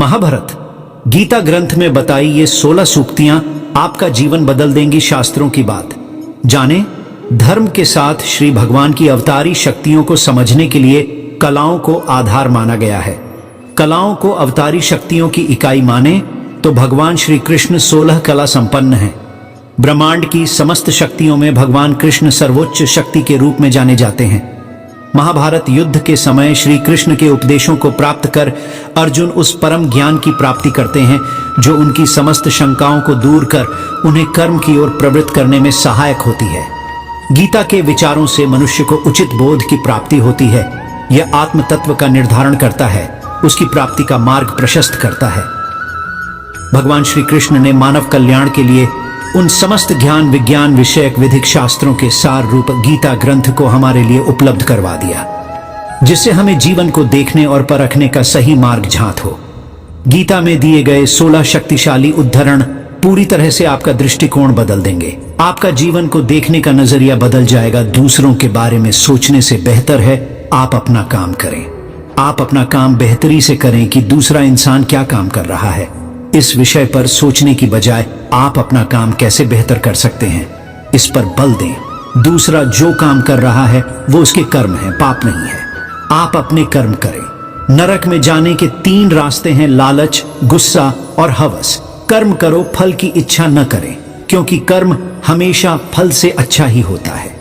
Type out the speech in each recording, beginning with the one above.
महाभारत गीता ग्रंथ में बताई ये 16 सूक्तियां आपका जीवन बदल देंगी। शास्त्रों की बात जाने। धर्म के साथ श्री भगवान की अवतारी शक्तियों को समझने के लिए कलाओं को आधार माना गया है। कलाओं को अवतारी शक्तियों की इकाई माने तो भगवान श्री कृष्ण 16 कला संपन्न हैं। ब्रह्मांड की समस्त शक्तियों में भगवान कृष्ण सर्वोच्च शक्ति के रूप में जाने जाते हैं। महाभारत युद्ध के समय श्री कृष्ण के उपदेशों को प्राप्त कर अर्जुन उस परम ज्ञान की प्राप्ति करते हैं जो उनकी समस्त शंकाओं को दूर कर उन्हें कर्म की ओर प्रवृत्त करने में सहायक होती है। गीता के विचारों से मनुष्य को उचित बोध की प्राप्ति होती है। यह आत्म तत्व का निर्धारण करता है, उसकी प्राप्ति का मार्ग प्रशस्त करता है। भगवान श्री कृष्ण ने मानव कल्याण के लिए उन समस्त ज्ञान विज्ञान विषयक विधिक शास्त्रों के सार रूप गीता ग्रंथ को हमारे लिए उपलब्ध करवा दिया, जिससे हमें जीवन को देखने और परखने का सही मार्ग झांत हो। गीता में दिए गए 16 शक्तिशाली उद्धरण पूरी तरह से आपका दृष्टिकोण बदल देंगे। आपका जीवन को देखने का नजरिया बदल जाएगा। दूसरों के बारे में सोचने से बेहतर है आप अपना काम करें। आप अपना काम बेहतरी से करें कि दूसरा इंसान क्या काम कर रहा है, इस विषय पर सोचने की बजाय आप अपना काम कैसे बेहतर कर सकते हैं, इस पर बल दें। दूसरा जो काम कर रहा है वो उसके कर्म है, पाप नहीं है। आप अपने कर्म करें। नरक में जाने के 3 रास्ते हैं, लालच, गुस्सा और हवस। कर्म करो, फल की इच्छा न करें, क्योंकि कर्म हमेशा फल से अच्छा ही होता है।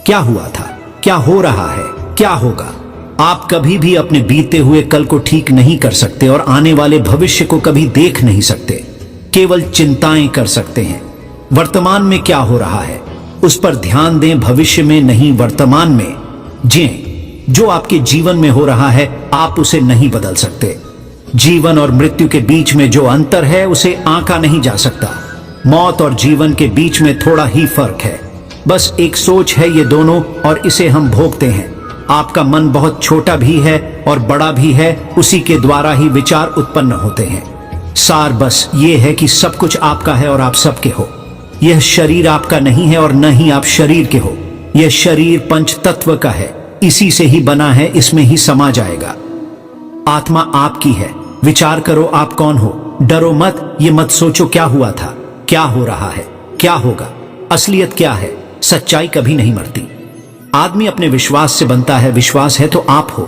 क्या हुआ था, क्या हो रहा है, क्या होगा, आप कभी भी अपने बीते हुए कल को ठीक नहीं कर सकते और आने वाले भविष्य को कभी देख नहीं सकते। केवल चिंताएं कर सकते हैं। वर्तमान में क्या हो रहा है उस पर ध्यान दें, भविष्य में नहीं, वर्तमान में जिएं। जो आपके जीवन में हो रहा है आप उसे नहीं बदल सकते। जीवन और मृत्यु के बीच में जो अंतर है उसे आंका नहीं जा सकता। मौत और जीवन के बीच में थोड़ा ही फर्क है, बस एक सोच है ये दोनों, और इसे हम भोगते हैं। आपका मन बहुत छोटा भी है और बड़ा भी है, उसी के द्वारा ही विचार उत्पन्न होते हैं। सार बस ये है कि सब कुछ आपका है और आप सबके हो। यह शरीर आपका नहीं है और न ही आप शरीर के हो। यह शरीर पंच तत्व का है, इसी से ही बना है, इसमें ही समा जाएगा। आत्मा आपकी है। विचार करो आप कौन हो। डरो मत, ये मत सोचो क्या हुआ था, क्या हो रहा है, क्या होगा। असलियत क्या है, सच्चाई कभी नहीं मरती। आदमी अपने विश्वास से बनता है, विश्वास है तो आप हो।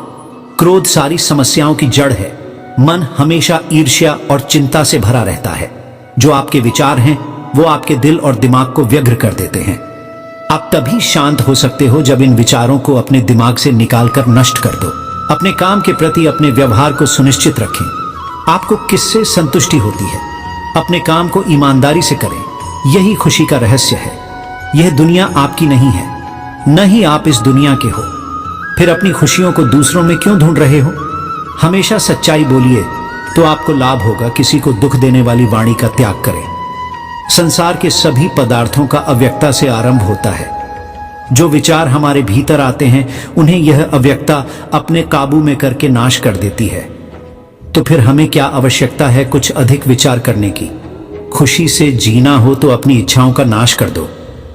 क्रोध सारी समस्याओं की जड़ है। मन हमेशा ईर्ष्या और चिंता से भरा रहता है। जो आपके विचार हैं वो आपके दिल और दिमाग को व्यग्र कर देते हैं। आप तभी शांत हो सकते हो जब इन विचारों को अपने दिमाग से निकालकर नष्ट कर दो। अपने काम के प्रति अपने व्यवहार को सुनिश्चित रखें। आपको किससे संतुष्टि होती है, अपने काम को ईमानदारी से करें, यही खुशी का रहस्य है। यह दुनिया आपकी नहीं है, न ही आप इस दुनिया के हो। फिर अपनी खुशियों को दूसरों में क्यों ढूंढ रहे हो। हमेशा सच्चाई बोलिए तो आपको लाभ होगा। किसी को दुख देने वाली वाणी का त्याग करें। संसार के सभी पदार्थों का अव्यक्ता से आरंभ होता है। जो विचार हमारे भीतर आते हैं उन्हें यह अव्यक्ता अपने काबू में करके नाश कर देती है। तो फिर हमें क्या आवश्यकता है कुछ अधिक विचार करने की। खुशी से जीना हो तो अपनी इच्छाओं का नाश कर दो।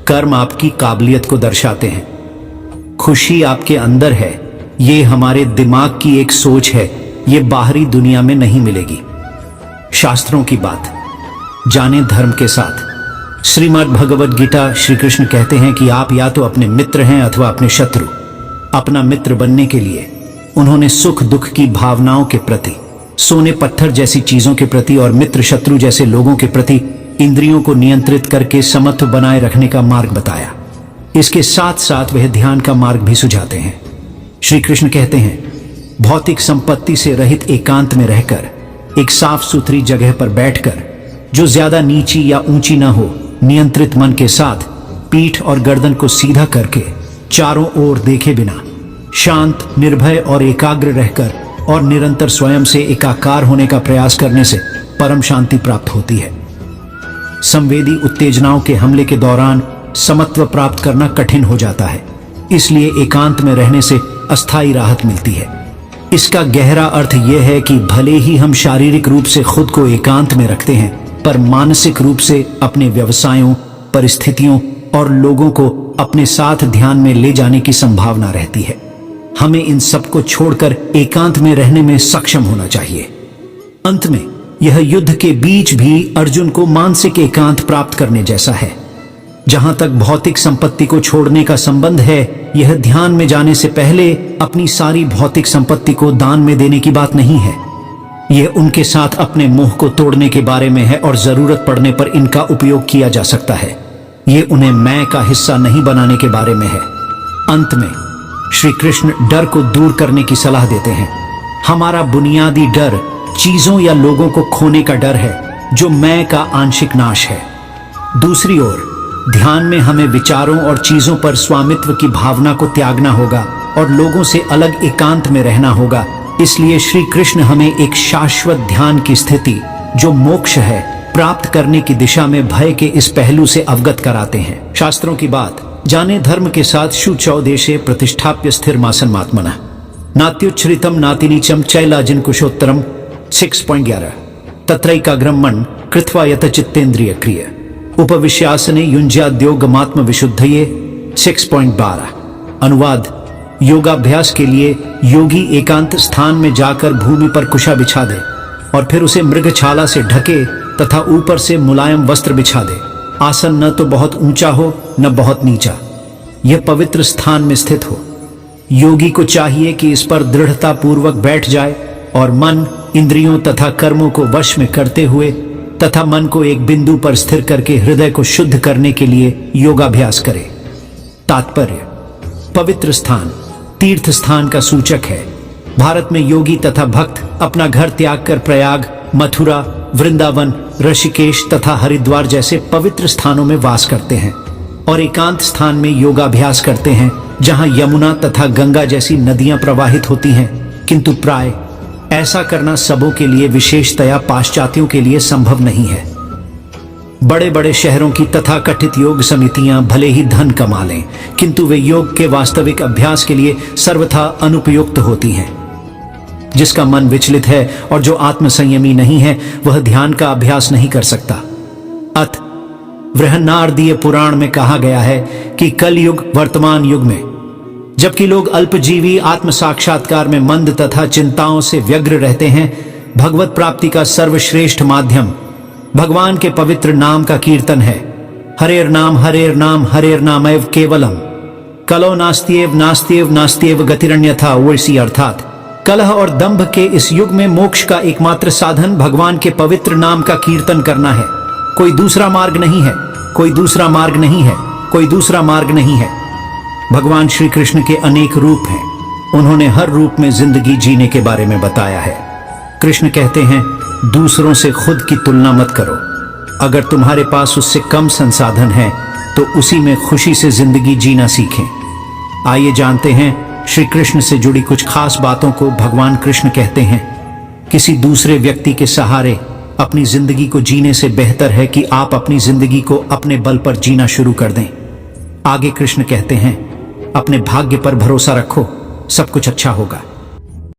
कर्म आपकी काबिलियत को दर्शाते हैं। खुशी आपके अंदर है, ये हमारे दिमाग की एक सोच है, ये बाहरी दुनिया में नहीं मिलेगी। शास्त्रों की बात जाने धर्म के साथ। श्रीमद् भगवद गीता श्री कृष्ण कहते हैं कि आप या तो अपने मित्र हैं अथवा अपने शत्रु। अपना मित्र बनने के लिए उन्होंने सुख दुख की भावनाओं के प्रति, सोने पत्थर जैसी चीजों के प्रति और मित्र शत्रु जैसे लोगों के प्रति इंद्रियों को नियंत्रित करके समत्व बनाए रखने का मार्ग बताया। इसके साथ साथ वह ध्यान का मार्ग भी सुझाते हैं। श्री कृष्ण कहते हैं भौतिक संपत्ति से रहित एकांत में रहकर, एक साफ सुथरी जगह पर बैठकर, जो ज्यादा नीची या ऊंची न हो, नियंत्रित मन के साथ पीठ और गर्दन को सीधा करके चारों ओर देखे बिना शांत, निर्भय और एकाग्र रहकर और निरंतर स्वयं से एकाकार होने का प्रयास करने से परम शांति प्राप्त होती है। संवेदी उत्तेजनाओं के हमले के दौरान समत्व प्राप्त करना कठिन हो जाता है, इसलिए एकांत में रहने से अस्थायी राहत मिलती है। इसका गहरा अर्थ यह है कि भले ही हम शारीरिक रूप से खुद को एकांत में रखते हैं, पर मानसिक रूप से अपने व्यवसायों, परिस्थितियों और लोगों को अपने साथ ध्यान में ले जाने की संभावना रहती है। हमें इन सब को छोड़कर एकांत में रहने में सक्षम होना चाहिए। अंत में यह युद्ध के बीच भी अर्जुन को मानसिक एकांत प्राप्त करने जैसा है। जहां तक भौतिक संपत्ति को छोड़ने का संबंध है, यह ध्यान में जाने से पहले अपनी सारी भौतिक संपत्ति को दान में देने की बात नहीं है। यह उनके साथ अपने मोह को तोड़ने के बारे में है और जरूरत पड़ने पर इनका उपयोग किया जा सकता है। यह उन्हें मैं का हिस्सा नहीं बनाने के बारे में है। अंत में श्री कृष्ण डर को दूर करने की सलाह देते हैं। हमारा बुनियादी डर चीजों या लोगों को खोने का डर है, जो मैं का आंशिक नाश है। दूसरी ओर ध्यान में हमें विचारों और चीजों पर स्वामित्व की भावना को त्यागना होगा और लोगों से अलग एकांत में रहना होगा। इसलिए श्री कृष्ण हमें एक शाश्वत ध्यान की स्थिति, जो मोक्ष है, प्राप्त करने की दिशा में भय के इस पहलू से अवगत कराते हैं। शास्त्रों की बात जाने, धर्म के साथ शुचौ देशे प्रतिष्ठाप्य स्थिरमासनमात्मनः नात्युच्छ्रितम नातिनीचम चैलाजिन कुशोत्तरम 6.11 तत्रैकाग्रम मन कृत्वा यतचित्तेन्द्रिय क्रिय उपविश्यासने युञ्ज्याद्योगमात्म विशुद्धये 6.12। अनुवाद: योगाभ्यास के लिए योगी एकांत स्थान में जाकर भूमि पर कुशा बिछा दे और फिर उसे मृगछाला से ढके तथा ऊपर से मुलायम वस्त्र बिछा दे। आसन न तो बहुत ऊंचा हो न बहुत नीचा, यह पवित्र स्थान में स्थित हो। योगी को चाहिए कि इस पर दृढ़ता पूर्वक बैठ जाए और मन, इंद्रियों तथा कर्मों को वश में करते हुए तथा मन को एक बिंदु पर स्थिर करके हृदय को शुद्ध करने के लिए योगाभ्यास करे। तात्पर्य: पवित्र स्थान तीर्थ स्थान का सूचक है। भारत में योगी तथा भक्त अपना घर त्याग कर प्रयाग, मथुरा, वृंदावन, ऋषिकेश तथा हरिद्वार जैसे पवित्र स्थानों में वास करते हैं और एकांत स्थान में योगाभ्यास करते हैं, जहां यमुना तथा गंगा जैसी नदियां प्रवाहित होती हैं। किंतु प्राय ऐसा करना सबों के लिए, विशेषतया पाश्चात्यों के लिए संभव नहीं है। बड़े बड़े शहरों की तथाकथित योग समितियां भले ही धन कमा लें, किंतु वे योग के वास्तविक अभ्यास के लिए सर्वथा अनुपयुक्त होती हैं। जिसका मन विचलित है और जो आत्मसंयमी नहीं है, वह ध्यान का अभ्यास नहीं कर सकता। अत बृहन्नारदीय पुराण में कहा गया है कि कलयुग वर्तमान युग में, जबकि लोग अल्पजीवी आत्म साक्षात्कार में मंद तथा चिंताओं से व्यग्र रहते हैं, भगवत प्राप्ति का सर्वश्रेष्ठ माध्यम भगवान के पवित्र नाम का कीर्तन है। हरेर नाम हरेर नामैव केवलम कलो नास्त्येव नास्त्येव नास्त्येव गतिरण्यथा। वैसी अर्थात कलह और दंभ के इस युग में मोक्ष का एकमात्र साधन भगवान के पवित्र नाम का कीर्तन करना है। कोई दूसरा मार्ग नहीं है, कोई दूसरा मार्ग नहीं है, कोई दूसरा मार्ग नहीं है। भगवान श्री कृष्ण के अनेक रूप हैं। उन्होंने हर रूप में जिंदगी जीने के बारे में बताया है। कृष्ण कहते हैं, दूसरों से खुद की तुलना मत करो। अगर तुम्हारे पास उससे कम संसाधन है तो उसी में खुशी से जिंदगी जीना सीखें। आइए जानते हैं श्री कृष्ण से जुड़ी कुछ खास बातों को। भगवान कृष्ण कहते हैं, किसी दूसरे व्यक्ति के सहारे अपनी जिंदगी को जीने से बेहतर है कि आप अपनी जिंदगी को अपने बल पर जीना शुरू कर दें। आगे कृष्ण कहते हैं, अपने भाग्य पर भरोसा रखो, सब कुछ अच्छा होगा।